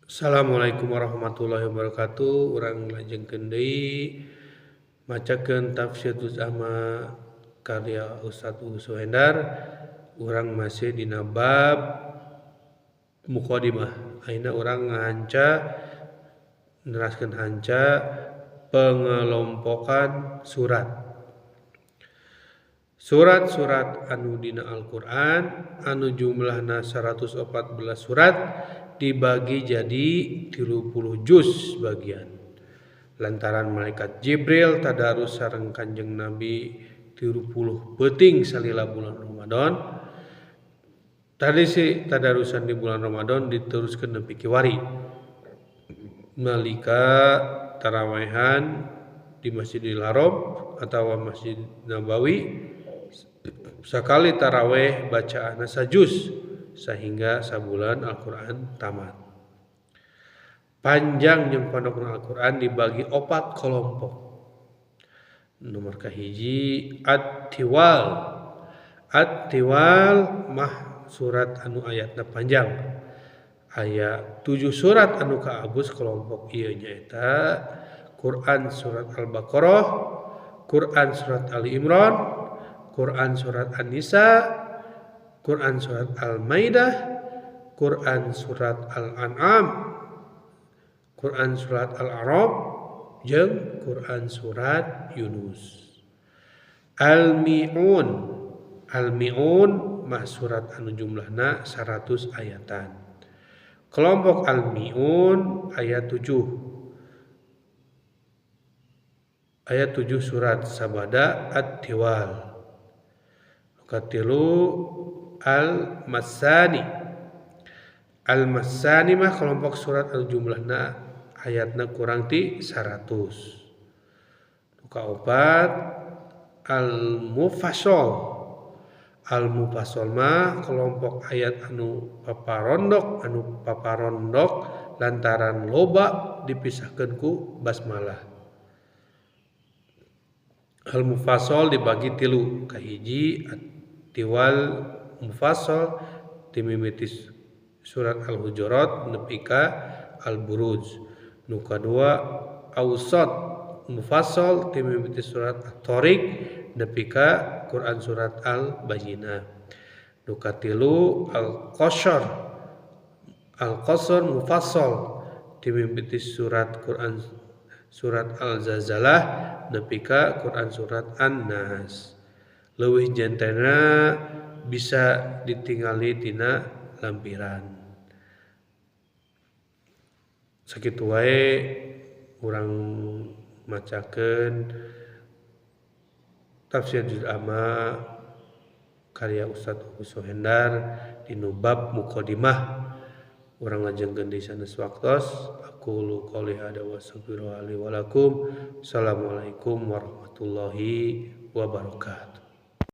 Assalamualaikum warahmatullahi wabarakatuh. Urang lajengkeun deui macakeun tafsir juz amma karya Ustaz Suhendar. Urang masih dina bab muqaddimah. Ayeuna urang ngahanca neraskeun hanca pengelompokan surat. Surat-surat anu dina Al-Qur'an anu jumlahna 114 surat dibagi jadi 30 juz bagian. Lantaran malaikat Jibril tadarus sareng Kanjeng Nabi 30 peuting salila bulan Ramadan. Tradisi tadarusan di bulan Ramadan diteruskeun nepi kiwari. Nalika tarawehan di Masjidil Haram atawa Masjid Nabawi sakali taraweh bacaanna sajuz sehingga sabulan Al-Qur'an tamat. Panjang jeung pondokna Al-Qur'an dibagi 4 kelompok. Nomor kahiji at-tiwal. At-tiwal mah surat anu ayatna panjang. Aya 7 surat anu kaabus kelompok ieu nyaeta Quran surat Al-Baqarah, Quran surat Ali Imran, Quran surat An-Nisa, Quran surat Al-Maidah, Quran surat Al-An'am, Quran surat Al-A'raf, jeung Quran surat Yunus. Al-Mi'un. Al-Mi'un mah surat anu jumlahna 100 ayatan. Kelompok Al-Mi'un ayat 7. Ayat 7 surat sabada At-Tiwal. Katilu Al-Masani. Al-Masani mah kelompok surat anu jumlahna ayatna kurang ti 100. Kaopat Al-Mufassal. Al-Mufassal mah kelompok ayat anu paparondok lantaran loba dipisahkeun ku basmalah. Al-Mufassal dibagi 3, kahiji at-tiwal mufassal timimiti surat Al-Hujurat nepi ka Al-Buruj. Nu kadua awsat mufassal timimiti surat At-Tariq nepi ka Quran surat Al-Bayyinah. Nu katilu Al-Qasar. Al-Qasar mufassal timimiti surat Quran surat Al-Zalzalah nepi ka Quran surat An-Nas. Leuwih jentena bisa ditingali tina lampiran. Sakitu wae urang macakeun tafsir juz amma karya Ustaz Suhendar dinu bab muqaddimah. Urang lajengkeun deui sanes waktos. Aqulu qouli hadza wa astaghfiru li wa lakum. Assalamualaikum warahmatullahi wabarakatuh.